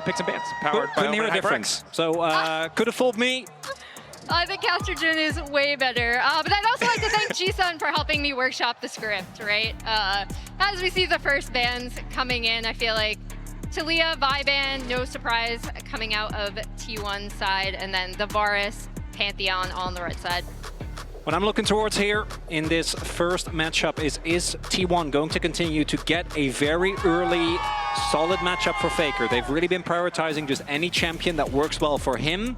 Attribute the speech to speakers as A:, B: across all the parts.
A: picks and bans. Powered by
B: Couldn't hear a difference. So could have fooled me.
C: I think Caster Jun is way better. But I'd also like to thank G-Sun for helping me workshop the script, right? As we see the first bans coming in, I feel like Talia, Viban, no surprise, coming out of T1 side, and then the Varus, Pantheon on the right side.
B: What I'm looking towards here in this first matchup is T1 going to continue to get a very early, solid matchup for Faker? They've really been prioritizing just any champion that works well for him,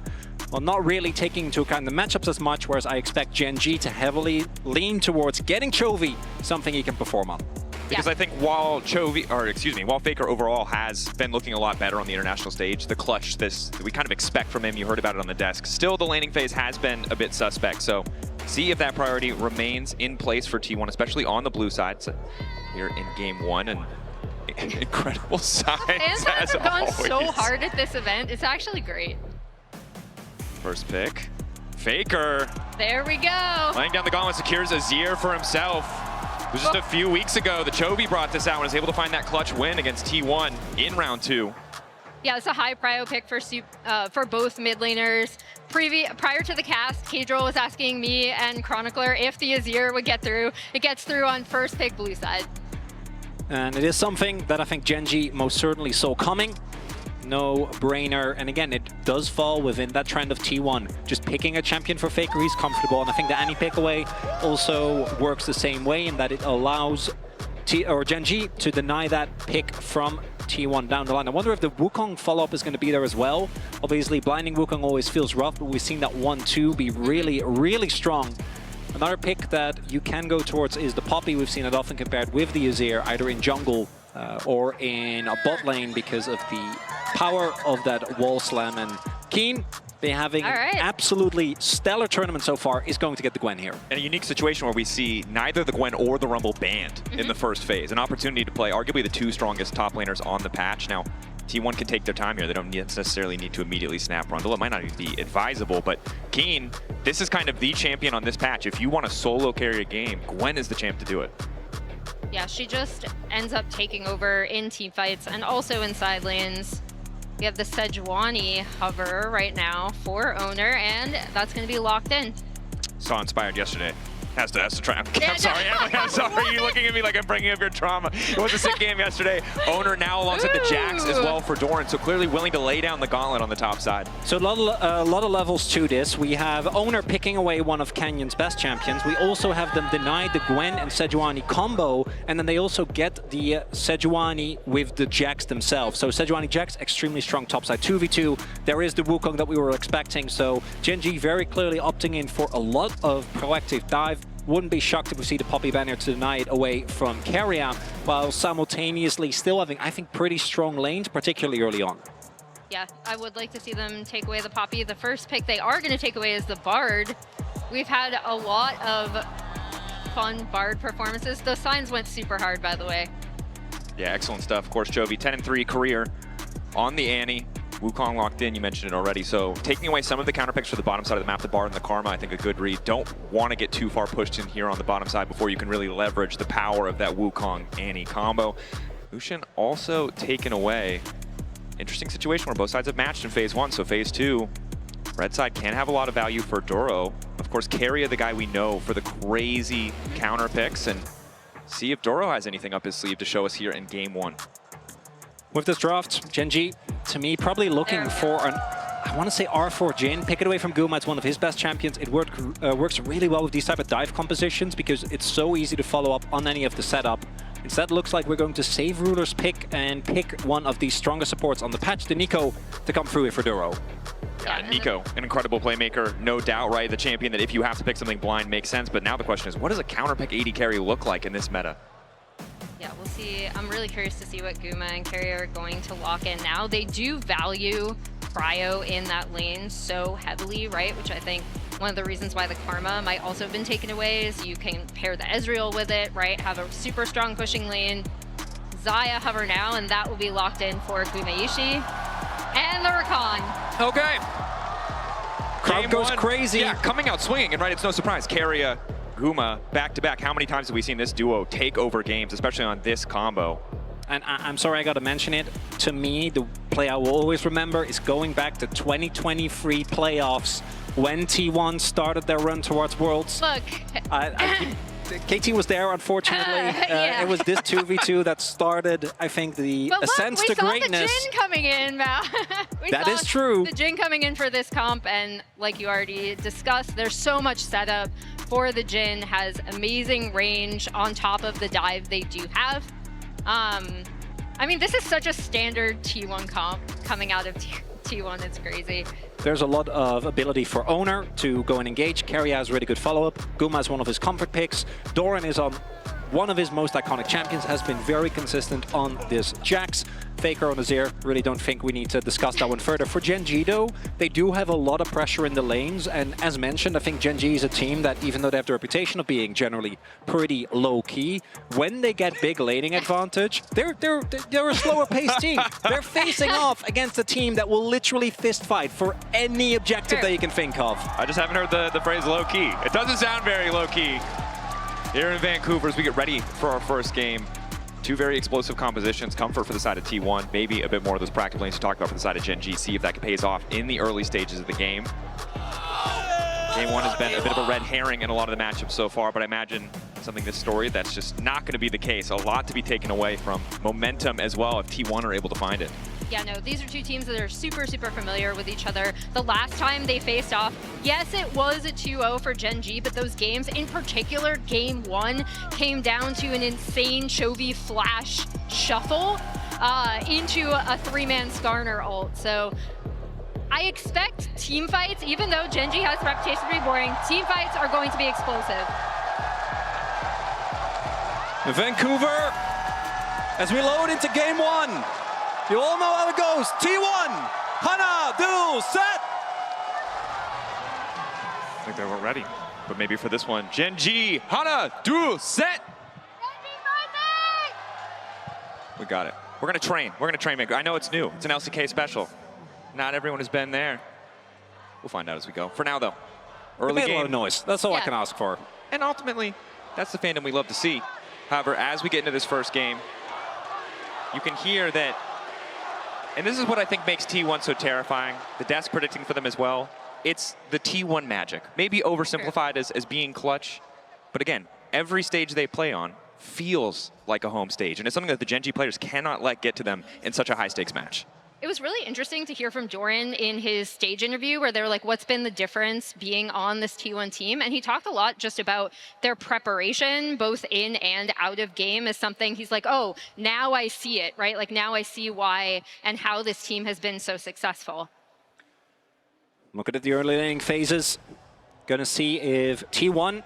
B: while not really taking into account the matchups as much, whereas I expect Gen.G to heavily lean towards getting Chovy something he can perform on.
A: Because I think while while Faker overall has been looking a lot better on the international stage, the clutch that we kind of expect from him, you heard about it on the desk, still the laning phase has been a bit suspect. So see if that priority remains in place for T1, especially on the blue side. So here in game 1, and incredible signs
C: Fans
A: as
C: have gone
A: always.
C: so hard at this event. It's actually great.
A: First pick, Faker.
C: There we go.
A: Laying down the gauntlet, secures Azir for himself. It was just a few weeks ago that Chovy brought this out and was able to find that clutch win against T1 in round 2.
C: Yeah, it's a high prio pick for both mid laners. Prior to the cast, Kadril was asking me and Chronicler if the Azir would get through. It gets through on first pick blue side.
B: And it is something that I think Gen.G most certainly saw coming. No brainer, and again, it does fall within that trend of T1. Just picking a champion for Faker, he's comfortable, and I think the Annie pick away also works the same way in that it allows Gen.G to deny that pick from T1 down the line. I wonder if the Wukong follow-up is going to be there as well. Obviously, blinding Wukong always feels rough, but we've seen that 1-2 be really, really strong. Another pick that you can go towards is the Poppy. We've seen it often compared with the Azir, either in jungle or in a bot lane because of the power of that wall slam. And Keen, they having an absolutely stellar tournament so far, is going to get the Gwen here.
A: In a unique situation where we see neither the Gwen or the Rumble banned in the first phase. An opportunity to play arguably the 2 strongest top laners on the patch. Now, T1 can take their time here. They don't necessarily need to immediately snap Rundle. It might not even be advisable, but Keen, this is kind of the champion on this patch. If you want to solo carry a game, Gwen is the champ to do it.
C: Yeah, she just ends up taking over in team fights and also in side lanes. We have the Sejuani hover right now for Owner, and that's going to be locked in.
A: Saw Inspired yesterday. Has to try. I'm sorry. You're looking at me like I'm bringing up your trauma. It was a sick game yesterday. Owner now alongside the Jax as well for Doran, so clearly willing to lay down the gauntlet on the top side.
B: So a lot of levels to this. We have Owner picking away one of Canyon's best champions. We also have them deny the Gwen and Sejuani combo, and then they also get the Sejuani with the Jax themselves. So Sejuani Jax, extremely strong topside 2v2. There is the Wukong that we were expecting. So Gen.G very clearly opting in for a lot of proactive dive. Wouldn't be shocked if we see the Poppy banner to deny it away from Keria, while simultaneously still having, I think, pretty strong lanes, particularly early on.
C: Yeah, I would like to see them take away the Poppy. The first pick they are going to take away is the Bard. We've had a lot of fun Bard performances. Those signs went super hard, by the way.
A: Yeah, excellent stuff. Of course, Chovy, 10-3 career on the Annie. Wukong locked in, you mentioned it already. So taking away some of the counter picks for the bottom side of the map, the Bard and the Karma, I think a good read. Don't want to get too far pushed in here on the bottom side before you can really leverage the power of that Wukong Annie combo. Lucian also taken away. Interesting situation where both sides have matched in phase 1, so phase 2, red side can have a lot of value for Doro. Of course, Keria, the guy we know for the crazy counter picks, and see if Doro has anything up his sleeve to show us here in game 1.
B: With this draft, Gen.G, to me, probably looking for an, I want to say R4 Jhin. Pick it away from Guma. It's one of his best champions. It works really well with these type of dive compositions because it's so easy to follow up on any of the setup. Instead, looks like we're going to save Ruler's pick and pick one of the strongest supports on the patch, the Nico, to come through it for Doro.
A: Yeah, Nico, an incredible playmaker, no doubt, right? The champion that if you have to pick something blind makes sense. But now the question is, what does a counter pick AD carry look like in this meta?
C: Yeah, we'll see. I'm really curious to see what Guma and Keria are going to lock in now. They do value Cryo in that lane so heavily, right? Which I think one of the reasons why the Karma might also have been taken away is you can pair the Ezreal with it, right? Have a super strong pushing lane. Xayah hover now, and that will be locked in for Gumeishi. And the Rakan.
A: Okay.
B: Crowd goes crazy.
A: Yeah, coming out swinging, and right, it's no surprise. Keria, Guma, back-to-back. How many times have we seen this duo take over games, especially on this combo?
B: and I'm sorry I got to mention it, to me, the play I will always remember is going back to 2023 playoffs when T1 started their run towards Worlds.
C: Look.
B: KT was there, unfortunately.
C: Yeah.
B: It was this 2v2 that started, I think, the ascent to greatness.
C: We saw the Jin coming in, Mal.
B: That is true.
C: The Jin coming in for this comp, and like you already discussed, there's so much setup for the Jin, has amazing range on top of the dive they do have. I mean, this is such a standard T1 comp coming out of T1, it's crazy.
B: There's a lot of ability for Owner to go and engage. Keria has really good follow-up. Guma is one of his comfort picks. Doran is on one of his most iconic champions, has been very consistent on this Jax. Faker on Azir, really don't think we need to discuss that one further. For Gen.G though, they do have a lot of pressure in the lanes, and as mentioned, I think Gen.G is a team that, even though they have the reputation of being generally pretty low-key, when they get big laning advantage, they're a slower-paced team. They're facing off against a team that will literally fist fight for any objective that you can think of.
A: I just haven't heard the phrase low-key. It doesn't sound very low-key. Here in Vancouver, as we get ready for our first game, two very explosive compositions. Comfort for the side of T1, maybe a bit more of those practical lanes to talk about for the side of Gen.G. See if that pays off in the early stages of the game. Game one has been a bit of a red herring in a lot of the matchups so far, but I imagine something this story that's just not going to be the case. A lot to be taken away from momentum as well if T1 are able to find it.
C: Yeah, no, these are two teams that are super, super familiar with each other. The last time they faced off, yes, it was a 2-0 for Gen.G, but those games, in particular, game one, came down to an insane Chovy flash shuffle into a three-man Skarner ult. So I expect team fights, even though Gen.G has a reputation to be boring, team fights are going to be explosive.
B: Vancouver, as we load into game one. You all know how it goes. T1, Hana, duel, set.
A: I think they weren't ready, but maybe for this one, Gen.G, Hana, duel, set. We got it. We're gonna train. We're gonna train. I know it's new. It's an LCK special. Not everyone has been there. We'll find out as we go. For now, though, early game.
B: A lot of noise. That's all I can ask for.
A: And ultimately, that's the fandom we love to see. However, as we get into this first game, you can hear that. And this is what I think makes T1 so terrifying. The desk predicting for them as well. It's the T1 magic. Maybe oversimplified as being clutch. But again, every stage they play on feels like a home stage. And it's something that the Gen.G players cannot let get to them in such a high-stakes match.
C: It was really interesting to hear from Doran in his stage interview where they were like, what's been the difference being on this T1 team? And he talked a lot just about their preparation, both in and out of game, as something he's like, oh, now I see it, right? Like now I see why and how this team has been so successful.
B: Looking at the early laning phases, gonna see if T1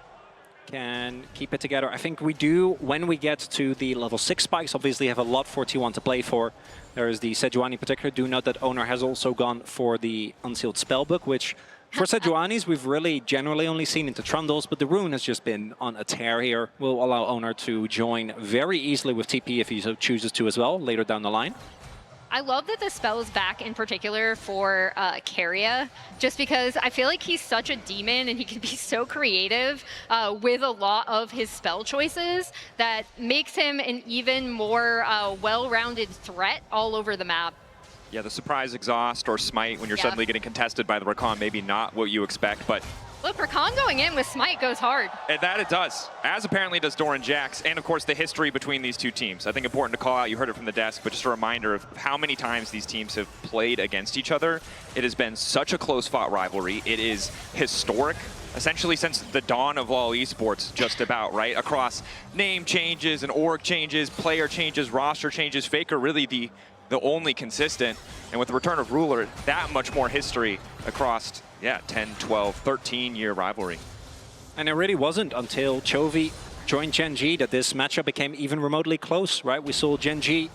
B: can keep it together. I think we do, when we get to the level 6 spikes, obviously have a lot for T1 to play for. There is the Sejuani in particular. Do note that Owner has also gone for the Unsealed Spellbook, which for Sejuani's we've really generally only seen into Trundles, but the rune has just been on a tear here. Will allow Owner to join very easily with TP if he so chooses to as well, later down the line.
C: I love that the spell is back in particular for Keria, just because I feel like he's such a demon and he can be so creative with a lot of his spell choices that makes him an even more well-rounded threat all over the map.
A: Yeah, the surprise exhaust or smite when you're suddenly getting contested by the Rakan, maybe not what you expect, but
C: look, Rakan going in with smite goes hard.
A: And that it does, as apparently does Doran Jax, and of course the history between these two teams. I think important to call out, you heard it from the desk, but just a reminder of how many times these teams have played against each other. It has been such a close-fought rivalry. It is historic, essentially since the dawn of LoL Esports, just about, right? Across name changes and org changes, player changes, roster changes, Faker really the only consistent. And with the return of Ruler, that much more history across 10, 12, 13-year rivalry.
B: And it really wasn't until Chovy joined Gen.G that this matchup became even remotely close, right? We saw Gen.G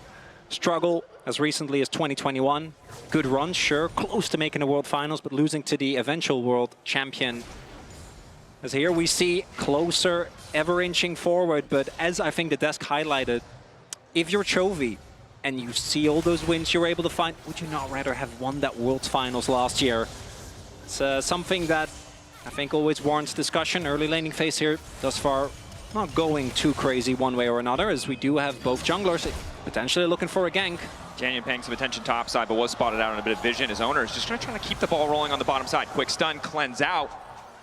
B: struggle as recently as 2021. Good run, sure, close to making the World Finals, but losing to the eventual World Champion. As here we see closer, ever inching forward, but as I think the desk highlighted, if you're Chovy and you see all those wins you're able to find, would you not rather have won that World Finals last year? It's something that I think always warrants discussion. Early laning phase here thus far not going too crazy one way or another, as we do have both junglers. Potentially looking for a gank.
A: Canyon paying some attention topside, but was spotted out on a bit of vision. His owner is just trying to keep the ball rolling on the bottom side. Quick stun, cleanse out.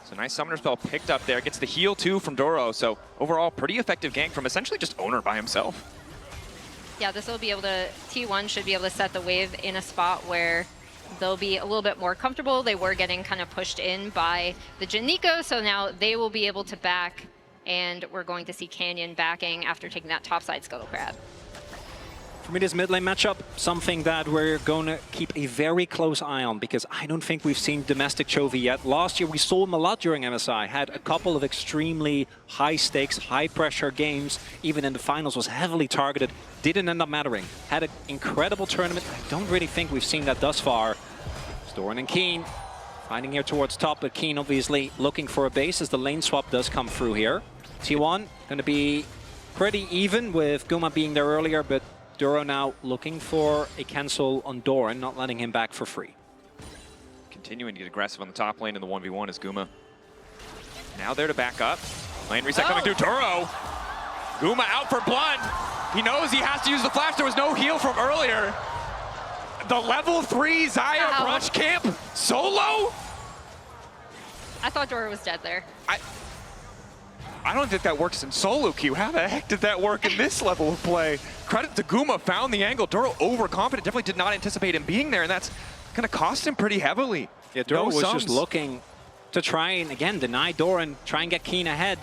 A: So nice summoner spell picked up there. Gets the heal too from Doro. So overall, pretty effective gank from essentially just owner by himself.
C: Yeah, this will be able to, T1 should be able to set the wave in a spot where they'll be a little bit more comfortable. They were getting kind of pushed in by the Gen.G, so now they will be able to back, and we're going to see Canyon backing after taking that topside Scuttle Crab.
B: For me, this mid lane matchup, something that we're going to keep a very close eye on, because I don't think we've seen domestic Chovy yet. Last year, we saw him a lot during MSI, had a couple of extremely high-stakes, high-pressure games, even in the finals, was heavily targeted, didn't end up mattering. Had an incredible tournament. I don't really think we've seen that thus far. Doran and Keen fighting here towards top, but Keen obviously looking for a base as the lane swap does come through here. T1 going to be pretty even with Guma being there earlier, but Duro now looking for a cancel on Doran, not letting him back for free.
A: Continuing to get aggressive on the top lane in the 1v1 is Guma. Now there to back up. Lane reset coming through. Duro. Guma out for blood. He knows he has to use the flash. There was no heal from earlier. The level 3 Xayah rush camp solo?
C: I thought Doro was dead there.
A: I don't think that works in solo queue. How the heck did that work in this level of play? Credit to Guma, found the angle. Doro overconfident, definitely did not anticipate him being there, and that's going to cost him pretty heavily.
B: Yeah, Doro was just looking to try and, again, deny Doran, try and get Keen ahead.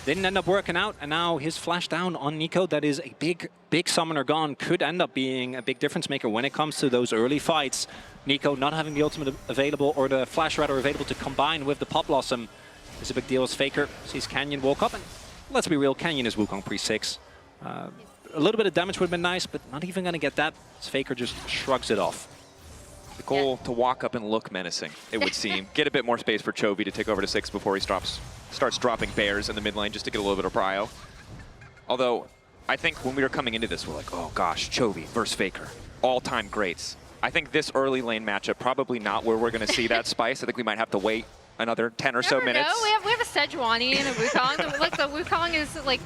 B: Didn't end up working out, and now his flash down on Nico, that is a big summoner gone, could end up being a big difference maker when it comes to those early fights. Nico not having the ultimate available, or the flash rather available to combine with the Pop Blossom is a big deal as Faker sees Canyon woke up, and let's be real, Canyon is Wukong pre-6. A little bit of damage would have been nice, but not even going to get that, as Faker just shrugs it off.
A: The goal to walk up and look menacing, it would seem. Get a bit more space for Chovy to take over to 6 before he starts dropping bears in the mid lane just to get a little bit of prio. Although, I think when we were coming into this, we're like, oh gosh, Chovy versus Faker, all-time greats. I think this early lane matchup, probably not where we're going to see that spice. I think we might have to wait another 10 or so minutes.
C: No, we have a Sejuani and a Wukong. Look, the Wukong is like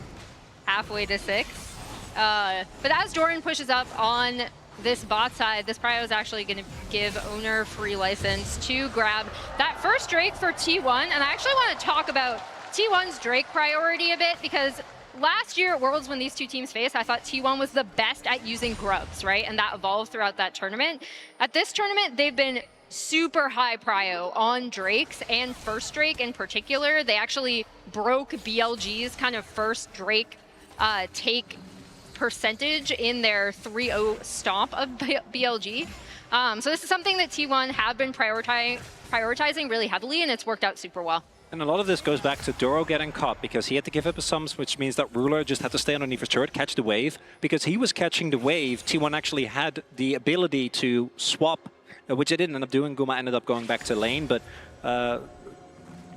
C: halfway to 6. But as Doran pushes up on this bot side, this prio is actually going to give owner free license to grab that first Drake for T1. And I actually want to talk about T1's Drake priority a bit, because last year at Worlds when these two teams faced, I thought T1 was the best at using grubs, right? And that evolved throughout that tournament. At this tournament, they've been super high prio on Drakes, and first Drake in particular. They actually broke BLG's kind of first Drake take percentage in their 3-0 stomp of BLG. So this is something that T1 have been prioritizing really heavily, and it's worked out super well.
B: And a lot of this goes back to Doro getting caught, because he had to give up his sums, which means that Ruler just had to stay underneath his turret, catch the wave. Because he was catching the wave, T1 actually had the ability to swap, which they didn't end up doing. Guma ended up going back to lane, but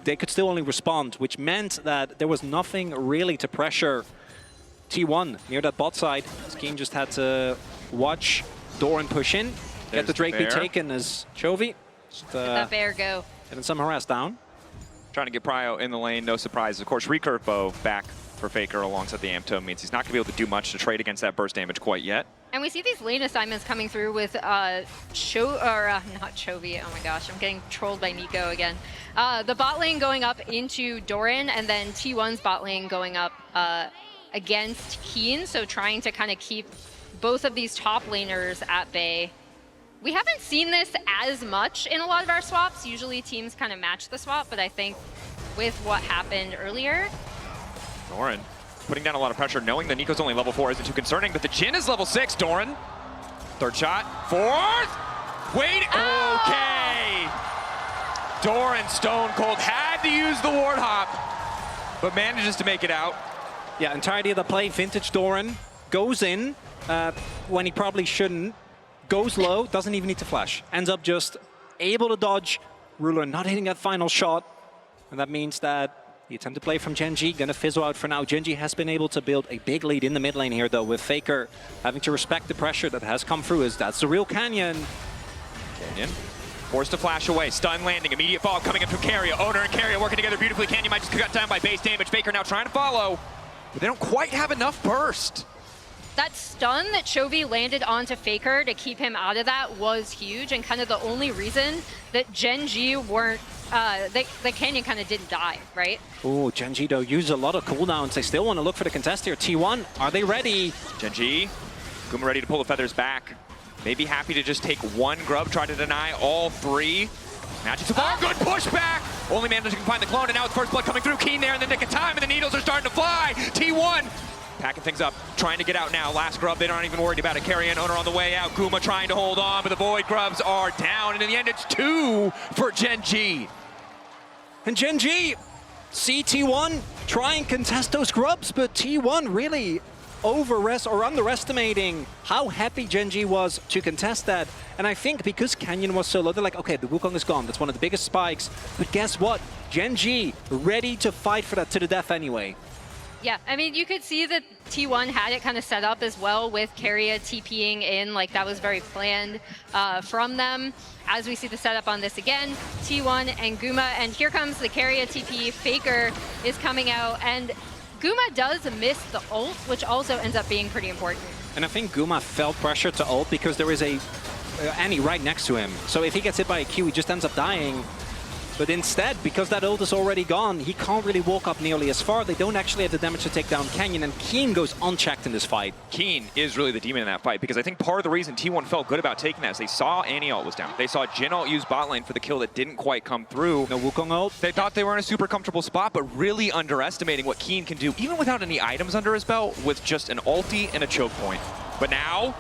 B: they could still only respond, which meant that there was nothing really to pressure T1 near that bot side. Skeen just had to watch Doran push in, get the Drake be taken as Chovy. Just,
C: let that bear go.
B: Getting some harass down.
A: Trying to get prio in the lane, no surprise. Of course, recurve bow back for Faker alongside the Amtome means he's not going to be able to do much to trade against that burst damage quite yet.
C: And we see these lane assignments coming through with not Chovy. Oh my gosh, I'm getting trolled by Nico again. The bot lane going up into Doran, and then T1's bot lane going up against Keen. So trying to kind of keep both of these top laners at bay. We haven't seen this as much in a lot of our swaps. Usually teams kind of match the swap, but I think with what happened earlier.
A: Doran putting down a lot of pressure, knowing that Nico's only level 4 isn't too concerning, but the Jhin is level 6. Doran, third shot, fourth, wait, okay. Doran stone cold, had to use the ward hop, but manages to make it out.
B: Yeah, entirety of the play, vintage Doran goes in when he probably shouldn't, goes low, doesn't even need to flash, ends up just able to dodge, Ruler not hitting that final shot, and that means that the attempted play from Gen.G going to fizzle out for now. Gen.G has been able to build a big lead in the mid lane here, though, with Faker having to respect the pressure that has come through, as that's the real Canyon.
A: Canyon forced to flash away, stun landing, immediate fall coming in from Carrier. Owner and Carrier working together beautifully. Canyon might just cut down by base damage. Faker now trying to follow, but they don't quite have enough burst.
C: that stun that Chovy landed onto Faker to keep him out of that was huge, and kind of the only reason that Gen.G weren't, the Canyon kind of didn't die, right?
B: Oh, Gen.G though used a lot of cooldowns. They still want to look for the contest here. T1, are they ready?
A: Gen.G, Guma ready to pull the feathers back. Maybe happy to just take one grub, try to deny all three. Magic so far, good pushback! Only managing to find the clone, and now it's first blood coming through. Keen there in the nick of time, and the needles are starting to fly. T1 packing things up, trying to get out now. Last grub, they aren't even worried about it. Carry and owner on the way out. Guma trying to hold on, but the Void grubs are down, and in the end, it's 2 for Gen.G.
B: And Gen.G, see T1 try and contest those grubs, but T1 really underestimating how happy Gen.G was to contest that. And I think because Canyon was so low, they're like, okay, the Wukong is gone. That's one of the biggest spikes. But guess what? Gen.G ready to fight for that to the death anyway.
C: Yeah, I mean, you could see that T1 had it kind of set up as well with Keria TPing in, like that was very planned from them. As we see the setup on this again, T1 and Guma, and here comes the Keria TP. Faker is coming out, and Guma does miss the ult, which also ends up being pretty important.
B: And I think Guma felt pressure to ult because there is a Annie right next to him. So if he gets hit by a Q, he just ends up dying. But instead, because that ult is already gone, he can't really walk up nearly as far. They don't actually have the damage to take down Canyon, and Keen goes unchecked in this fight.
A: Keen is really the demon in that fight, because I think part of the reason T1 felt good about taking that is they saw Annie ult was down. They saw Jin ult use bot lane for the kill that didn't quite come through.
B: No Wukong ult.
A: They thought they were in a super comfortable spot, but really underestimating what Keen can do, even without any items under his belt, with just an ulti and a choke point. But now,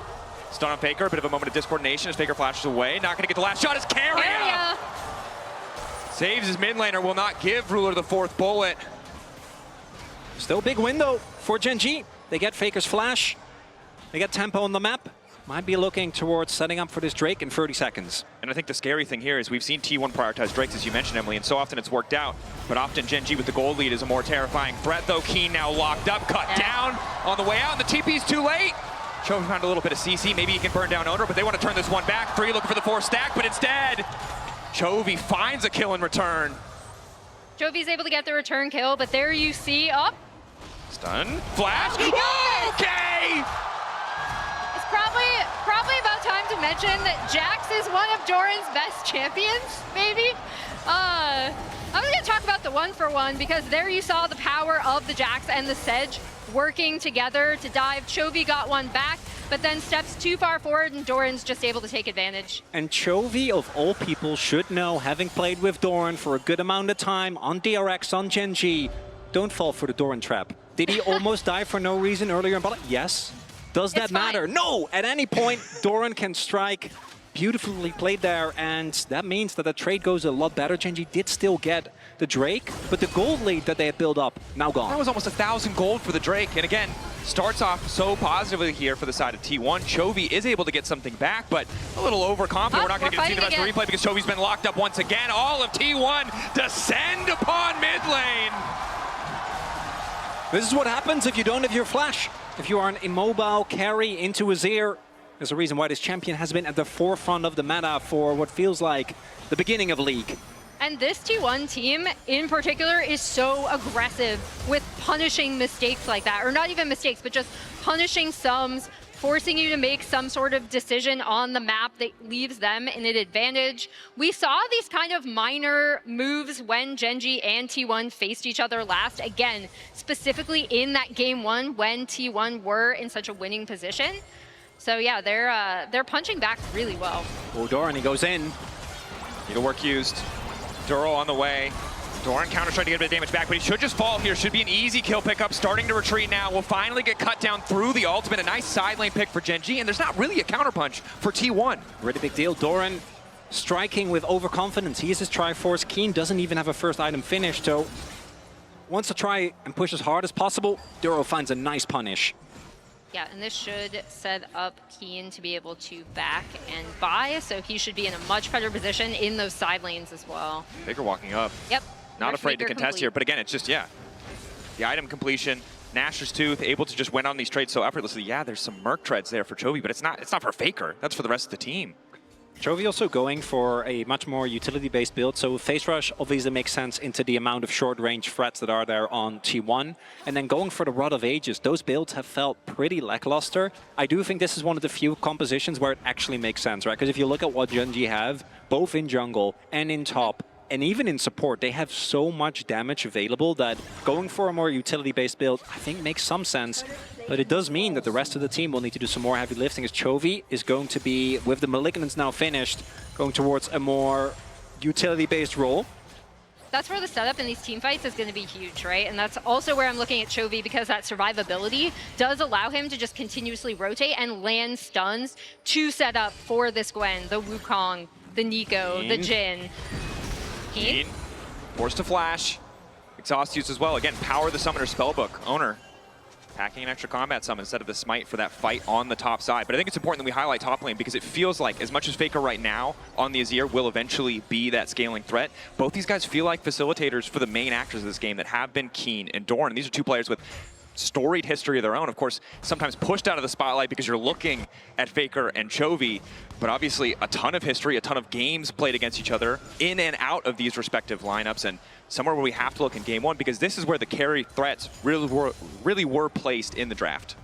A: stun on Faker, a bit of a moment of discoordination as Faker flashes away. Not gonna get the last shot as Keria! Saves his mid laner, will not give Ruler the 4th bullet.
B: Still big window for Gen.G. They get Faker's flash. They get tempo on the map. Might be looking towards setting up for this Drake in 30 seconds.
A: And I think the scary thing here is we've seen T1 prioritize Drakes, as you mentioned, Emily, and so often it's worked out. But often Gen.G with the gold lead is a more terrifying threat, though. Keen now locked up, cut down on the way out, and the TP's too late. Chovy found a little bit of CC. Maybe he can burn down Owner, but they want to turn this one back. 3 looking for the 4 stack, but instead, Chovy finds a kill in return.
C: Chovy's able to get the return kill, but there you see,
A: Stun, flash, okay!
C: It's probably about time to mention that Jax is one of Doran's best champions, maybe? I was gonna talk about the 1-for-1 because there you saw the power of the Jax and the Sedge working together to dive. Chovy got one back, but then steps too far forward and Doran's just able to take advantage.
B: And Chovy, of all people, should know, having played with Doran for a good amount of time on DRX, on Gen.G, don't fall for the Doran trap. Did he almost die for no reason earlier in battle? Yes. Does that matter? No! At any point, Doran can strike. Beautifully played there, and that means that the trade goes a lot better. Gen.G did still get the Drake, but the gold lead that they had built up, now gone.
A: That was almost 1,000 gold for the Drake, and again, starts off so positively here for the side of T1. Chovy is able to get something back, but a little overconfident. We're not going to get to see the rest of the replay because Chovy's been locked up once again. All of T1 descend upon mid lane.
B: This is what happens if you don't have your flash. If you are an immobile carry into Azir, there's a reason why this champion has been at the forefront of the meta for what feels like the beginning of League.
C: And this T1 team in particular is so aggressive with punishing mistakes like that, or not even mistakes, but just punishing sums, forcing you to make some sort of decision on the map that leaves them in an advantage. We saw these kind of minor moves when Gen.G and T1 faced each other last, again, specifically in that game 1 when T1 were in such a winning position. So yeah, they're punching back really well.
B: Oh, Doran, he goes in.
A: Needlework used. Duro on the way. Doran counters trying to get a bit of damage back, but he should just fall here. Should be an easy kill pickup. Starting to retreat now. Will finally get cut down through the ultimate. A nice side lane pick for Gen.G, and there's not really a counterpunch for T1.
B: Really big deal. Doran striking with overconfidence. He is his Triforce. Keen doesn't even have a first item finished, so wants to try and push as hard as possible. Duro finds a nice punish.
C: Yeah, and this should set up Keen to be able to back and buy, so he should be in a much better position in those side lanes as well.
A: Faker walking up.
C: Yep.
A: Not afraid to contest here, but again, it's just, yeah. The item completion, Nashor's Tooth, able to just win on these trades so effortlessly. Yeah, there's some Merc treads there for Chovy, but it's not for Faker. That's for the rest of the team.
B: Chovy also going for a much more utility-based build, so Phase Rush obviously makes sense into the amount of short-range threats that are there on T1. And then going for the Rod of Ages, those builds have felt pretty lackluster. I do think this is one of the few compositions where it actually makes sense, right? Because if you look at what Gen.G have, both in jungle and in top, and even in support, they have so much damage available that going for a more utility-based build, I think makes some sense. But it does mean that the rest of the team will need to do some more heavy lifting, as Chovy is going to be, with the Malignants now finished, going towards a more utility-based role.
C: That's where the setup in these team fights is going to be huge, right? And that's also where I'm looking at Chovy, because that survivability does allow him to just continuously rotate and land stuns to set up for this Gwen, the Wukong, the Nico, the Jhin.
A: Keen, forced to flash. Exhaust use as well. Again, power the Summoner Spellbook. Owner packing an extra combat summon instead of the smite for that fight on the top side. But I think it's important that we highlight top lane, because it feels like as much as Faker right now on the Azir will eventually be that scaling threat, both these guys feel like facilitators for the main actors of this game that have been Keen and Doran. These are two players with storied history of their own, of course, sometimes pushed out of the spotlight because you're looking at Faker and Chovy, but obviously a ton of history, a ton of games played against each other in and out of these respective lineups, and somewhere where we have to look in game one, because this is where the carry threats really were placed in the draft.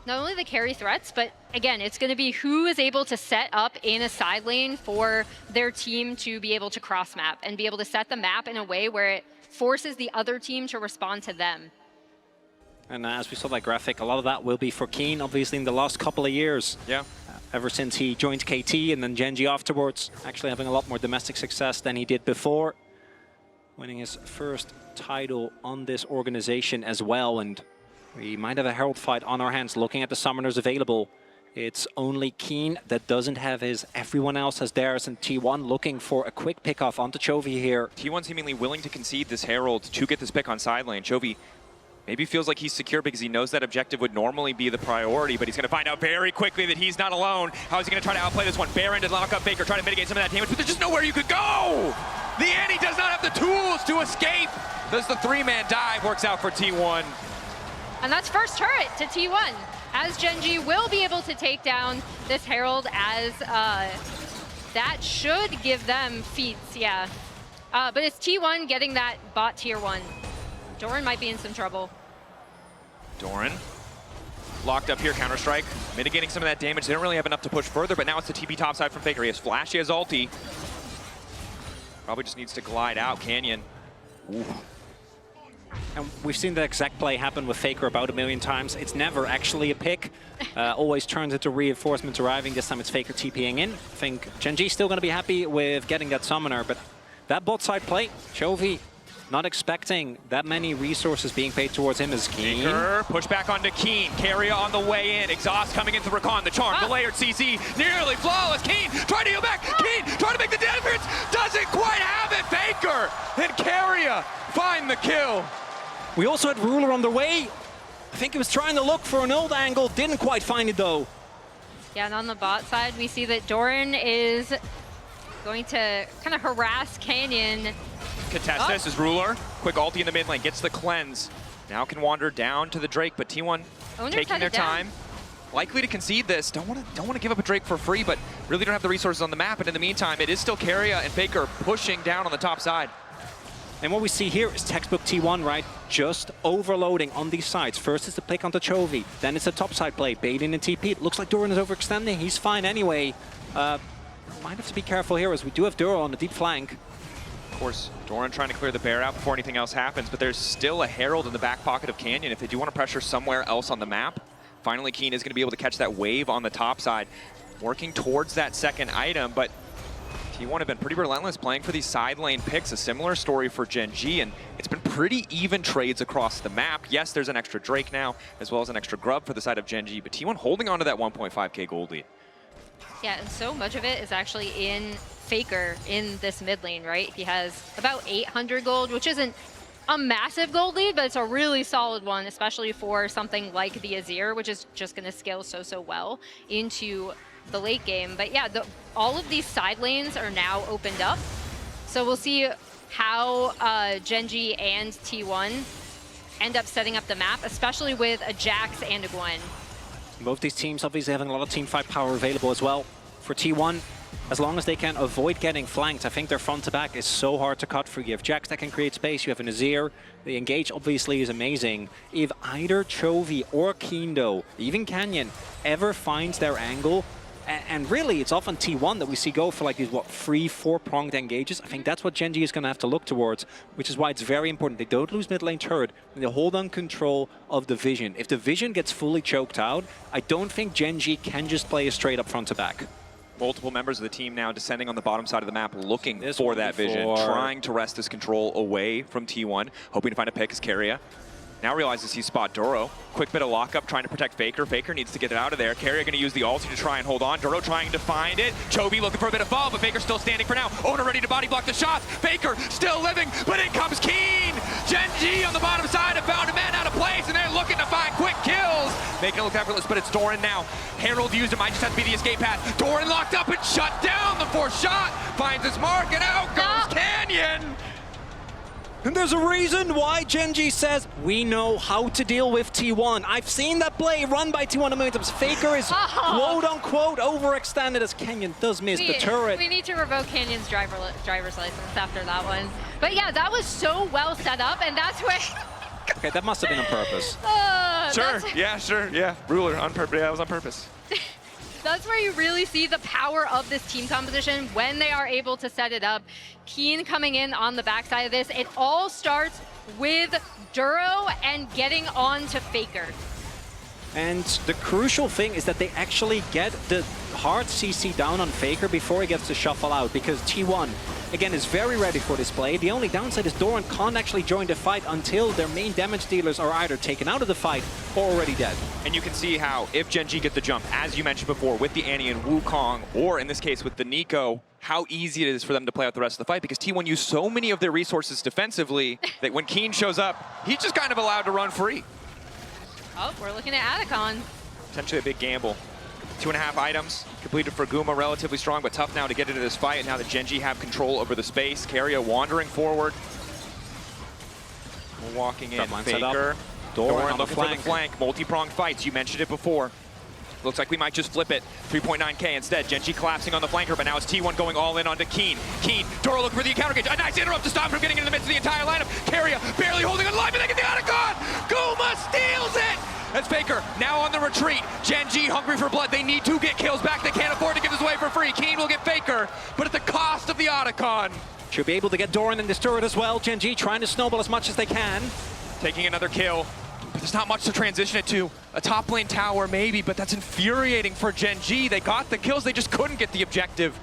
C: Not only the carry threats, but again, it's going to be who is able to set up in a side lane for their team to be able to cross map and be able to set the map in a way where it forces the other team to respond to them.
B: And as we saw that graphic, a lot of that will be for Keen, obviously, in the last couple of years.
A: Yeah.
B: Ever since he joined KT and then Gen.G afterwards, actually having a lot more domestic success than he did before. Winning his first title on this organization as well. And we might have a Herald fight on our hands. Looking at the summoners available, it's only Keen that doesn't have his. Everyone else has theirs, and T1 looking for a quick pick-off onto Chovy here.
A: T1 seemingly willing to concede this Herald to get this pick on side lane. Chovy maybe feels like he's secure because he knows that objective would normally be the priority, but he's going to find out very quickly that he's not alone. How is he going to try to outplay this one? Baron to lock up Faker, try to mitigate some of that damage, but there's just nowhere you could go! The Annie does not have the tools to escape! Does the three-man dive, works out for T1.
C: And that's first turret to T1, as Gen.G will be able to take down this Herald, as that should give them feats, yeah. But it's T1 getting that bot tier 1. Doran might be in some trouble.
A: Doran locked up here, Counter-Strike, mitigating some of that damage. They don't really have enough to push further, but now it's the TP topside from Faker. He has Flash, he has ulti. Probably just needs to glide out. Canyon. Ooh.
B: And we've seen the exact play happen with Faker about 1 million times. It's never actually a pick. Always turns into reinforcements arriving. This time it's Faker TPing in. I think Gen.G still going to be happy with getting that summoner, but that bot side play, Chovy not expecting that many resources being paid towards him as Keen.
A: Faker, push back onto Keen. Carrier on the way in. Exhaust coming into Rakan. The charm, the layered CC, nearly flawless. Keen trying to go back. Keen trying to make the difference. Doesn't quite have it. Faker and Carrier find the kill.
B: We also had Ruler on the way. I think he was trying to look for an old angle. Didn't quite find it though.
C: Yeah, and on the bot side, we see that Doran is going to kind of harass Canyon.
A: Contest this is Ruler. Quick ulti in the mid lane, gets the cleanse. Now can wander down to the Drake, but T1 taking their time. Likely to concede this. Don't want to give up a Drake for free, but really don't have the resources on the map. And in the meantime, it is still Carrier and Faker pushing down on the top side.
B: And what we see here is textbook T1, right? Just overloading on these sides. First is the pick onto Chovy, then it's a topside play, baiting and TP. It looks like Doran is overextending. He's fine anyway. Might have to be careful here as we do have Duro on the deep flank.
A: Of course, Doran trying to clear the bear out before anything else happens, but there's still a Herald in the back pocket of Canyon if they do want to pressure somewhere else on the map. Finally, Keen is going to be able to catch that wave on the top side, working towards that second item, but T1 have been pretty relentless playing for these side lane picks. A similar story for Gen.G, and it's been pretty even trades across the map. Yes, there's an extra Drake now, as well as an extra Grub for the side of Gen.G, but T1 holding on to that 1.5k gold lead.
C: Yeah, and so much of it is actually in Faker in this mid lane, right? He has about 800 gold, which isn't a massive gold lead, but it's a really solid one, especially for something like the Azir, which is just going to scale so well into the late game. But yeah, all of these side lanes are now opened up. So we'll see how Gen.G and T1 end up setting up the map, especially with a Jax and a Gwen.
B: Both these teams obviously having a lot of team fight power available as well. For T1, as long as they can avoid getting flanked, I think their front to back is so hard to cut through. You have Jax that can create space, you have an Azir. The engage obviously is amazing. If either Chovy or Kindo, even Canyon, ever finds their angle, and really it's often T1 that we see go for like these, what, 3-4 pronged engages. I think that's what Gen.G is going to have to look towards, which is why it's very important. They don't lose mid lane turret, and they hold on control of the vision. If the vision gets fully choked out, I don't think Gen.G can just play a straight up front to back.
A: Multiple members of the team now descending on the bottom side of the map, looking for that vision, trying to wrest this control away from T1, hoping to find a pick as Keria. Now realizes he's spot Doro. Quick bit of lockup, trying to protect Faker. Faker needs to get it out of there. Keria going to use the ulti to try and hold on. Doro trying to find it. Chovy looking for a bit of fall, but Faker still standing for now. Owner ready to body block the shots. Faker still living, but in comes Keen. Gen.G on the bottom side have found a man out of place, and they're looking to find quick kills. Making it look effortless, but it's Doran now. Herald used it, might just have to be the escape path. Doran locked up and shut down. The fourth shot finds his mark, and out goes Canyon.
B: And there's a reason why Gen.G says, we know how to deal with T1. I've seen that play run by T1 a million times. Faker is quote-unquote overextended as Canyon does miss the turret.
C: We need to revoke Canyon's driver's license after that one. But yeah, that was so well set up, and that's where...
B: Okay, that must have been on purpose.
A: Sure, yeah. Ruler, on purpose. Yeah, that was on purpose.
C: That's where you really see the power of this team composition when they are able to set it up. Keen coming in on the backside of this. It all starts with Duro and getting on to Faker.
B: And the crucial thing is that they actually get the hard CC down on Faker before he gets to shuffle out, because T1, again, is very ready for this play. The only downside is Doran can't actually join the fight until their main damage dealers are either taken out of the fight or already dead.
A: And you can see how, if Gen.G get the jump, as you mentioned before, with the Annie and Wukong, or in this case with the Nico, how easy it is for them to play out the rest of the fight, because T1 used so many of their resources defensively that when Keen shows up, he's just kind of allowed to run free.
C: Oh, we're looking at Atacon.
A: Potentially a big gamble. 2.5 items completed for Guma, relatively strong, but tough now to get into this fight. And now that Gen.G have control over the space, Keria wandering forward. Walking in, Faker. Doran looking for the flank. Multi-pronged fights, you mentioned it before. Looks like we might just flip it. 3.9k instead. Gen.G collapsing on the flanker, but now it's T1 going all in onto Keen. Keen, Doro looking for the encounter gauge. A nice interrupt to stop him from getting into the midst of the entire lineup. Keria barely holding on live, and they get the Atacon! Guma steals it! That's Faker now on the retreat. Gen.G hungry for blood. They need to get kills back. They can't afford to give this away for free. Keen will get Faker, but at the cost of the Atacon.
B: Should be able to get Doran in this turret as well. Gen.G trying to snowball as much as they can.
A: Taking another kill. But there's not much to transition it to. A top lane tower maybe, but that's infuriating for Gen.G. They got the kills, they just couldn't get the objective.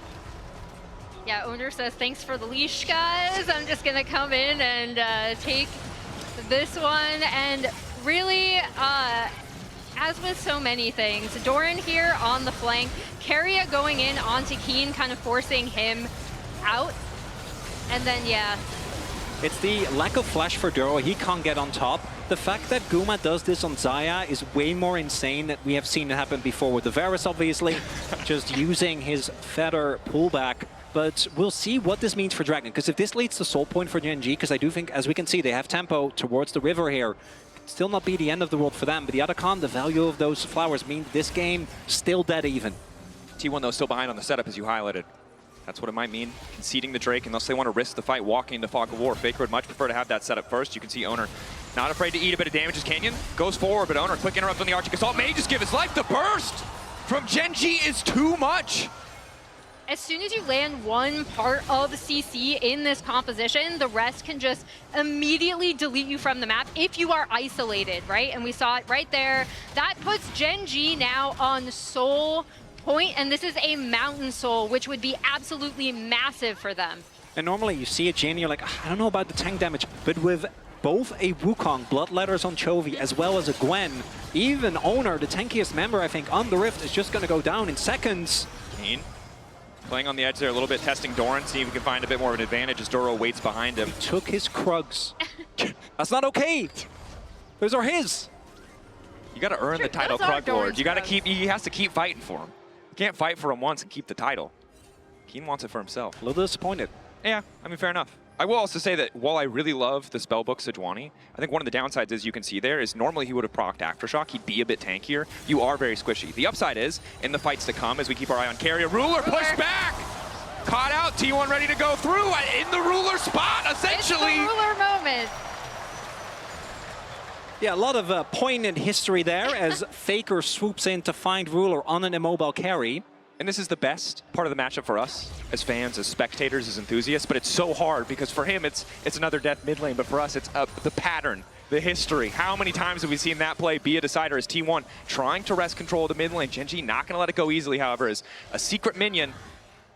C: Yeah, Owner says, thanks for the leash, guys. I'm just gonna come in and take this one. And really, as with so many things, Doran here on the flank, Keria going in onto Keen, kind of forcing him out. And then, yeah.
B: It's the lack of flash for Duro. He can't get on top. The fact that Guma does this on Xayah is way more insane than we have seen it happen before with the Varus, obviously, just using his feather pullback. But we'll see what this means for Dragon, because if this leads to soul point for Gen.G, because I do think, as we can see, they have tempo towards the river here. Still not be the end of the world for them, but the Atacon, the value of those flowers mean this game still dead even.
A: T1 though still behind on the setup, as you highlighted. That's what it might mean, conceding the Drake unless they want to risk the fight walking into Fog of War. Faker would much prefer to have that setup first. You can see Owner not afraid to eat a bit of damage as Canyon goes forward, but Owner, quick interrupt on the Arctic Assault, may just give his life. The burst from Gen.G is too much.
C: As soon as you land one part of CC in this composition, the rest can just immediately delete you from the map if you are isolated, right? And we saw it right there. That puts Gen.G now on soul point, and this is a mountain soul, which would be absolutely massive for them.
B: And normally you see a Jane, you're like, I don't know about the tank damage, but with both a Wukong, blood letters on Chovy, as well as a Gwen, even Owner, the tankiest member, I think, on the Rift, is just going to go down in seconds.
A: Keen playing on the edge there a little bit, testing Doran, see if he can find a bit more of an advantage as Doro waits behind him.
B: He took his Krugs. That's not okay. Those are his.
A: You got to earn the title, Krug Lord. You got to keep. He has to keep fighting for him. You can't fight for him once and keep the title. Keen wants it for himself.
B: A little disappointed.
A: Yeah, I mean, fair enough. I will also say that while I really love the spellbook Sejuani, I think one of the downsides, as you can see there, is normally he would have procced Aftershock. He'd be a bit tankier. You are very squishy. The upside is, in the fights to come, as we keep our eye on Keria, Ruler push back! Caught out, T1 ready to go through in the ruler spot, essentially.
C: It's the ruler moment.
B: Yeah, a lot of poignant history there as Faker swoops in to find Ruler on an immobile carry.
A: And this is the best part of the matchup for us as fans, as spectators, as enthusiasts, but it's so hard because for him it's another death mid lane, but for us it's the pattern, the history. How many times have we seen that play be a decider as T1 trying to wrest control of the mid lane? Gen.G not going to let it go easily, however, as a secret minion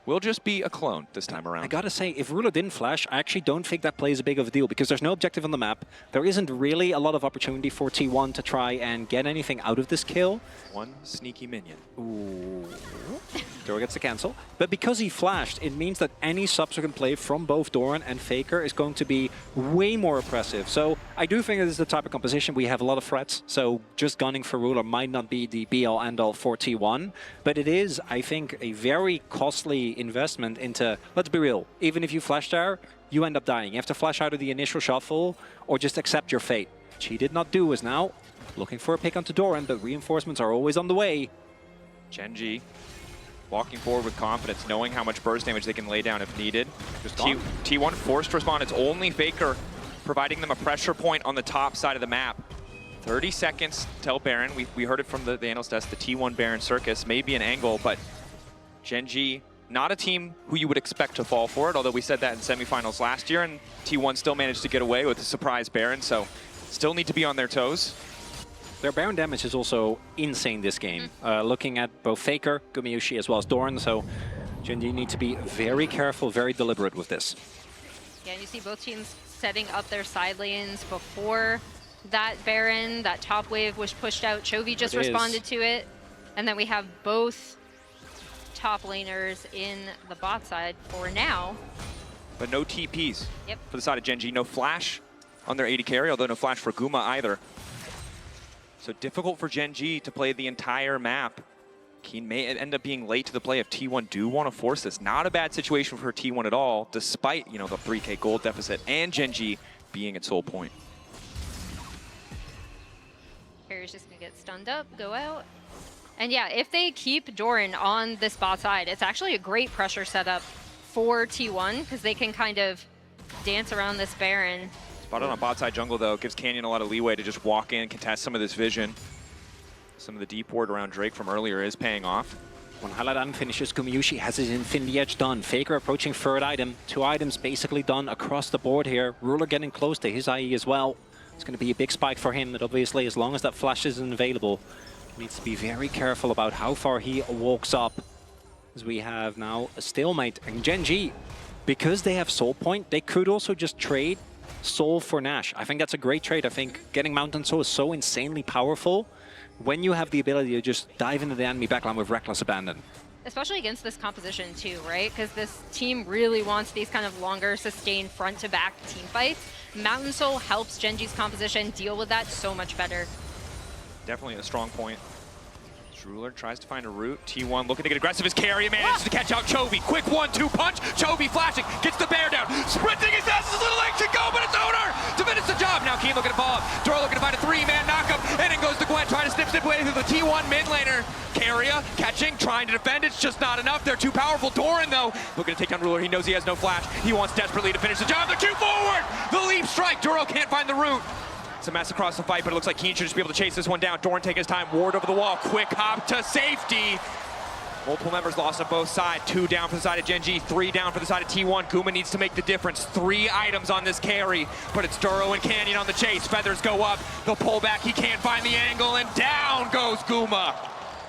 A: will just be a clone this time around.
B: I gotta say, if Ruler didn't flash, I actually don't think that play is a big of a deal because there's no objective on the map. There isn't really a lot of opportunity for T1 to try and get anything out of this kill.
A: One sneaky minion.
B: Ooh. Doro gets the cancel. But because he flashed, it means that any subsequent play from both Doran and Faker is going to be way more oppressive. So I do think this is the type of composition we have a lot of threats. So just gunning for Ruler might not be the be-all, end-all for T1. But it is, I think, a very costly investment into, let's be real, even if you flash there, you end up dying. You have to flash out of the initial shuffle or just accept your fate, which he did not do, is now looking for a pick onto Doran, but reinforcements are always on the way.
A: Gen.G walking forward with confidence, knowing how much burst damage they can lay down if needed. Just T1 forced to respond. It's only Faker providing them a pressure point on the top side of the map. 30 seconds till Baron. We heard it from the analyst desk, the T1 Baron circus may be an angle, but Gen.G, not a team who you would expect to fall for it, although we said that in semifinals last year, and T1 still managed to get away with a surprise Baron, so still need to be on their toes.
B: Their Baron damage is also insane this game. Looking at both Faker, Gumayusi, as well as Doran, so Gen.G need to be very careful, very deliberate with this.
C: Yeah, and you see both teams setting up their side lanes before that Baron. That top wave was pushed out. Chovy just responded to it. And then we have both top laners in the bot side for now.
A: But no TPs
C: Yep.
A: for the side of Gen.G. No flash on their AD carry, although no flash for Guma either. So difficult for Gen.G to play the entire map. Keen may end up being late to the play if T1 do want to force this. Not a bad situation for T1 at all, despite, you know, the 3K gold deficit and Gen.G being at sole point.
C: Carrier's just gonna get stunned up, go out. And yeah, if they keep Doran on this bot side, it's actually a great pressure setup for T1 because they can kind of dance around this Baron.
A: Spotted on bot side jungle though, gives Canyon a lot of leeway to just walk in, contest some of this vision. Some of the deep ward around Drake from earlier is paying off.
B: When highlight item finishes, Gumayusi has his Infinity Edge done. Faker approaching third item. 2 items basically done across the board here. Ruler getting close to his IE as well. It's going to be a big spike for him, but obviously as long as that flash isn't available, he needs to be very careful about how far he walks up. As we have now a stalemate. And Gen.G, because they have Soul Point, they could also just trade Soul for Nash. I think that's a great trade. I think getting Mountain Soul is so insanely powerful when you have the ability to just dive into the enemy backline with reckless abandon.
C: Especially against this composition too, right? Because this team really wants these kind of longer, sustained front-to-back team fights. Mountain Soul helps Gen.G's composition deal with that so much better.
A: Definitely a strong point. Ruler tries to find a route. T1 looking to get aggressive. His carry manages to catch out Chovy. Quick 1-2 punch. Chovy flashing. Gets the bear down. Sprinting as fast as his little leg should go, but it's Owner to finish the job. Now Keen looking to follow up. Doro looking to find a 3-man knockup. And in goes the Gwen trying to snip away through the T1 mid laner. Carrier catching, trying to defend. It's just not enough. They're too powerful. Doran though looking to take down Ruler. He knows he has no flash. He wants desperately to finish the job. They're too forward. The leap strike. Doro can't find the route. It's a mess across the fight, but it looks like Keen should just be able to chase this one down. Doran taking his time, ward over the wall, quick hop to safety. Multiple members lost on both sides. 2 down for the side of Gen.G, 3 down for the side of T1. Guma needs to make the difference. 3 items on this carry, but it's Duro and Canyon on the chase. Feathers go up, the pullback, he can't find the angle, and down goes Guma.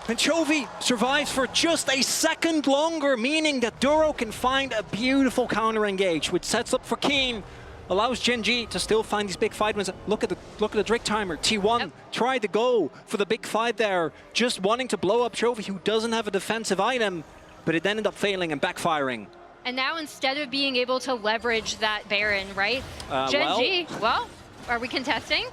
B: And Chovy survives for just a second longer, meaning that Duro can find a beautiful counter engage, which sets up for Keen. Allows Gen.G to still find these big fight wins. Look at the Drake timer. T1 tried to go for the big fight there, just wanting to blow up Chovy, who doesn't have a defensive item, but it ended up failing and backfiring.
C: And now instead of being able to leverage that Baron, right? Gen.G, well, are we contesting?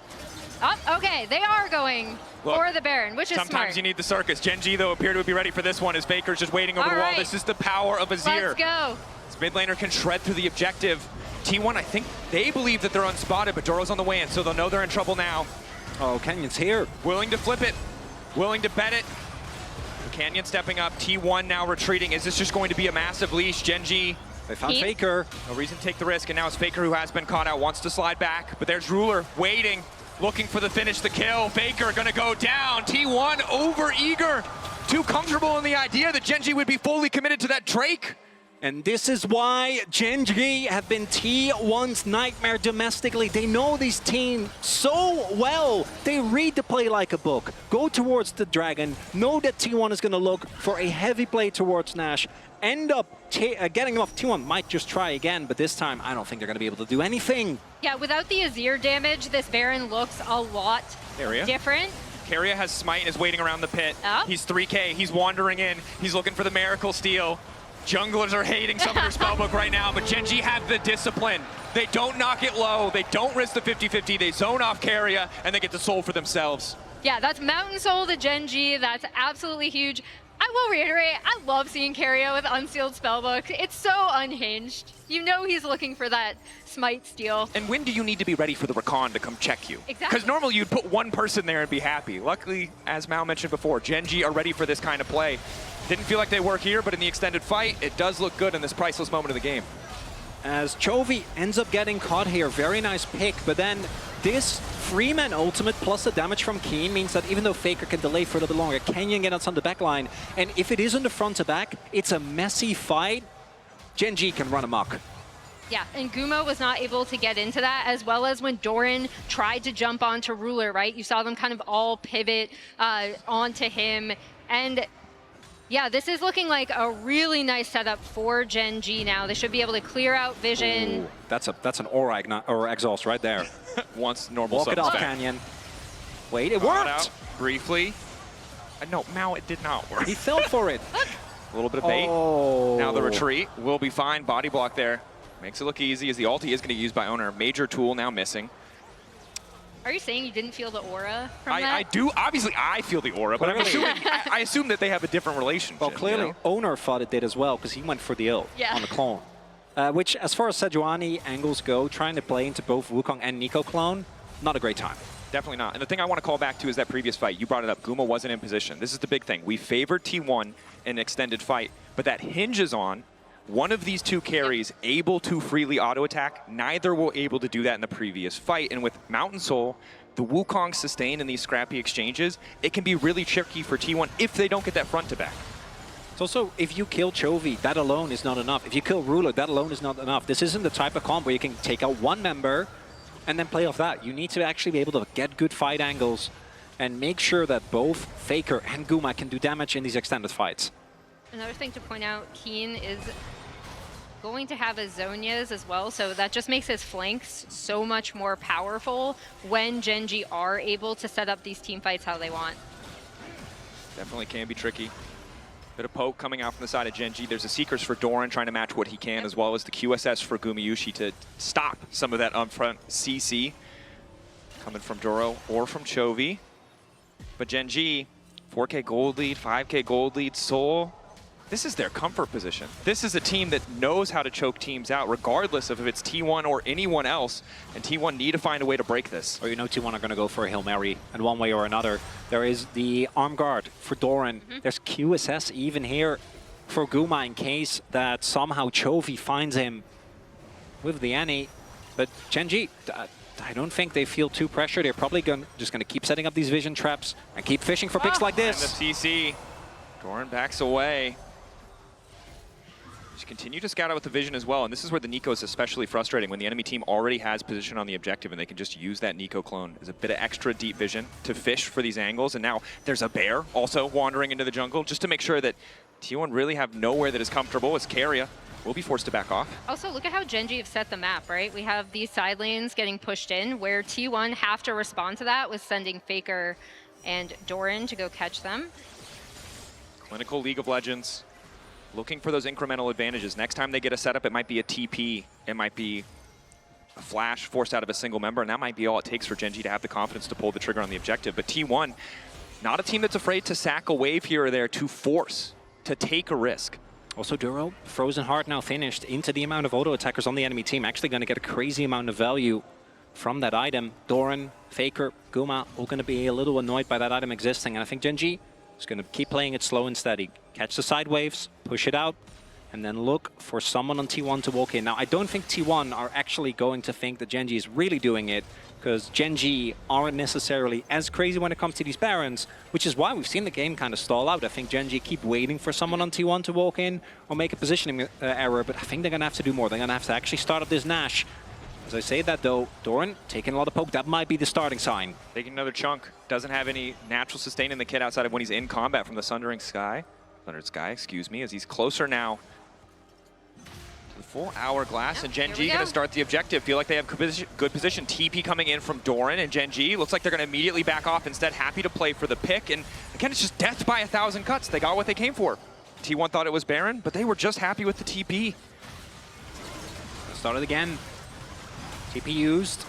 C: Oh, okay, they are going for the Baron, which is
A: sometimes
C: smart.
A: You need the circus. Gen.G though appear to be ready for this one as Faker's just waiting over the wall. This is the power of Azir.
C: Let's go.
A: This mid laner can shred through the objective. T1, I think they believe that they're unspotted, but Doro's on the way in, so they'll know they're in trouble now.
B: Oh, Canyon's here.
A: Willing to flip it, willing to bet it. Canyon stepping up, T1 now retreating. Is this just going to be a massive leash? Gen.G,
B: They found Faker.
A: no reason to take the risk, and now it's Faker who has been caught out, wants to slide back, but there's Ruler waiting, looking for the finish, the kill. Faker gonna go down. T1 over eager, too comfortable in the idea that Gen.G would be fully committed to that Drake.
B: And this is why Gen.G have been T1's nightmare domestically. They know this team so well. They read the play like a book. Go towards the Dragon. Know that T1 is going to look for a heavy play towards Nash. End up getting him off. T1 might just try again, but this time I don't think they're going to be able to do anything.
C: Yeah, without the Azir damage, this Baron looks a lot different.
A: Keria has Smite and is waiting around the pit.
C: Oh.
A: He's 3K, he's wandering in, he's looking for the Miracle Steal. Junglers are hating Summoner Spellbook right now, but Gen.G have the discipline. They don't knock it low, they don't risk the 50-50, they zone off Keria, and they get the soul for themselves.
C: Yeah, that's Mountain Soul to Gen.G. That's absolutely huge. I will reiterate, I love seeing Keria with Unsealed Spellbook. It's so unhinged. You know he's looking for that Smite steal.
A: And when do you need to be ready for the Rakan to come check you?
C: Exactly.
A: Because normally you'd put one person there and be happy. Luckily, as Mal mentioned before, Gen.G are ready for this kind of play. Didn't feel like they were here, but in the extended fight, it does look good in this priceless moment of the game.
B: As Chovy ends up getting caught here, very nice pick, but then this Freeman ultimate plus the damage from Keen means that even though Faker can delay for a little bit longer, Canyon gets on the back line, and if it is on the front to back, it's a messy fight. Gen.G can run amok.
C: Yeah, and Guma was not able to get into that, as well as when Doran tried to jump onto Ruler, right? You saw them kind of all pivot onto him, and yeah, this is looking like a really nice setup for Gen.G now. They should be able to clear out vision.
B: Ooh, that's an aura exhaust right there.
A: Once normal
B: Walk it
A: subs
B: off,
A: back.
B: Canyon. Wait, it
A: Caught
B: worked!
A: out briefly. No, Mao, it did not work.
B: He fell for it.
A: A little bit of bait.
B: Oh.
A: Now the retreat will be fine. Body block there. Makes it look easy as the ulti is going to be used by Owner. Major tool now missing.
C: Are you saying you didn't feel the aura from that?
A: I do. Obviously, I feel the aura, but I'm
B: Clearly.
A: assuming, I assume that they have a different relationship.
B: Well, clearly,
A: you know?
B: Owner thought it did as well, because he went for the ult
C: Yeah.
B: on the clone. Which, as far as Sejuani angles go, trying to play into both Wukong and Nico clone, not a great time.
A: Definitely not. And the thing I want to call back to is that previous fight. You brought it up. Guma wasn't in position. This is the big thing. We favored T1 in an extended fight, but that hinges on one of these two carries able to freely auto-attack. Neither were able to do that in the previous fight. And with Mountain Soul, the Wukong sustain in these scrappy exchanges, it can be really tricky for T1 if they don't get that front to back.
B: It's also, if you kill Chovy, that alone is not enough. If you kill Ruler, that alone is not enough. This isn't the type of comp where you can take out one member and then play off that. You need to actually be able to get good fight angles and make sure that both Faker and Guma can do damage in these extended fights.
C: Another thing to point out, Keen is going to have Azonias as well, so that just makes his flanks so much more powerful when Gen.G are able to set up these team fights how they want.
A: Definitely can be tricky. Bit of poke coming out from the side of Gen.G. There's a Seekers for Doran trying to match what he can, as well as the QSS for Gumayushi to stop some of that upfront CC coming from Doro or from Chovy. But Gen.G, 4K gold lead, 5K gold lead, Soul. This is their comfort position. This is a team that knows how to choke teams out, regardless of if it's T1 or anyone else. And T1 need to find a way to break this.
B: Or you know T1 are going to go for a Hail Mary in one way or another. There is the arm guard for Doran. There's QSS even here for Guma in case that somehow Chovy finds him with the Annie. But Gen.G, I don't think they feel too pressured. They're probably just going to keep setting up these vision traps and keep fishing for picks like
A: And
B: this.
A: the CC. Doran backs away. Just continue to scout out with the vision as well, and this is where the Nico is especially frustrating, when the enemy team already has position on the objective and they can just use that Nico clone as a bit of extra deep vision to fish for these angles. And now there's a bear also wandering into the jungle just to make sure that T1 really have nowhere that is comfortable, as Keria will be forced to back off.
C: Also, look at how Gen.G have set the map, right? We have these side lanes getting pushed in, where T1 have to respond to that with sending Faker and Doran to go catch them.
A: Clinical League of Legends, looking for those incremental advantages. Next time they get a setup, it might be a TP, it might be a flash forced out of a single member, and that might be all it takes for Gen.G to have the confidence to pull the trigger on the objective. But T1, not a team that's afraid to sack a wave here or there to force, to take a risk.
B: Also, Duro, Frozen Heart now finished into the amount of auto attackers on the enemy team. Actually going to get a crazy amount of value from that item. Doran, Faker, Guma, all going to be a little annoyed by that item existing. And I think Gen.G Just going to keep playing it slow and steady. Catch the side waves, push it out, and then look for someone on T1 to walk in. Now, I don't think T1 are actually going to think that Gen.G is really doing it, because Gen.G aren't necessarily as crazy when it comes to these Barons, which is why we've seen the game kind of stall out. I think Gen.G keep waiting for someone on T1 to walk in or make a positioning error, but I think they're going to have to do more. They're going to have to actually start up this Nash. As I say that, though, Doran taking a lot of poke. That might be the starting sign.
A: Taking another chunk. Doesn't have any natural sustain in the kit outside of when he's in combat from the Sundered Sky, excuse me, as he's closer now to the full hourglass. Yep, and Gen.G going to start the objective. Feel like they have good position. TP coming in from Doran, and Gen.G looks like they're going to immediately back off instead. Happy to play for the pick. And again, it's just death by 1,000 cuts. They got what they came for. T1 thought it was Baron, but they were just happy with the TP.
B: Start it again. TP used.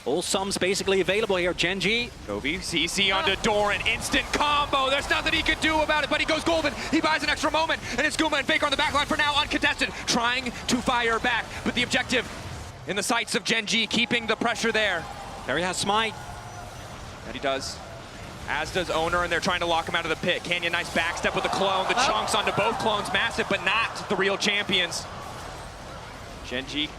B: All sums basically available here. Gen.G.
A: Chovy, CC onto Doran, instant combo. There's nothing he can do about it, but he goes golden. He buys an extra moment, and it's Guma and Faker on the backline for now, uncontested, trying to fire back. But the objective in the sights of Gen.G, keeping the pressure there.
B: There he has Smite.
A: That he does. As does Owner, and they're trying to lock him out of the pit. Canyon, nice backstep with the clone. The chunks onto both clones, massive, but not the real champions. Gen.G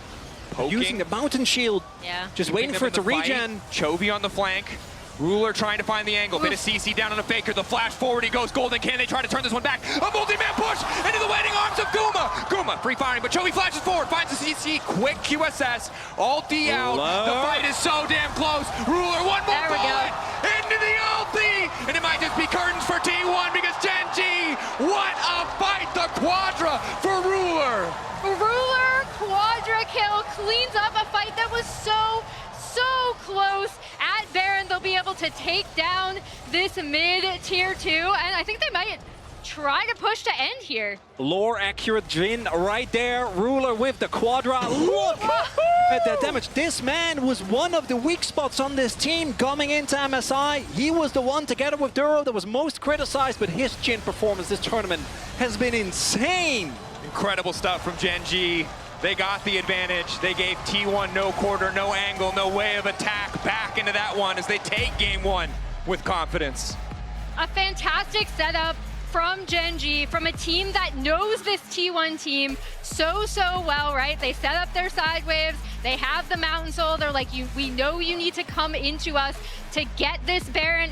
A: poking.
B: Using the mountain shield.
C: Yeah.
B: Just waiting for it to regen.
A: Chovy on the flank. Ruler trying to find the angle. Bit of CC down on a Faker. The flash forward. He goes golden. Can they try to turn this one back? A multi-man push into the waiting arms of Guma. Guma free firing, but Chovy flashes forward. Finds the CC. Quick QSS. Ulti out. The fight is so damn close. Ruler, one more bullet into the ulti. And it might just be curtains for T1 because Gen.G, what a fight. The Quadra for Ruler.
C: Ruler Quadra kill cleans up a fight that was so close. At Baron, they'll be able to take down this mid-tier 2, and I think they might try to push to end here.
B: Lore accurate Jin right there. Ruler with the Quadra. Look at that damage. This man was one of the weak spots on this team coming into MSI. He was the one, together with Duro, that was most criticized, but his Jin performance this tournament has been insane.
A: Incredible stuff from Gen.G. They got the advantage. They gave T1 no quarter, no angle, no way of attack back into that one as they take game 1 with confidence.
C: A fantastic setup from Gen.G, from a team that knows this T1 team so well, right? They set up their side waves. They have the Mountain Soul. They're like, we know you need to come into us to get this Baron.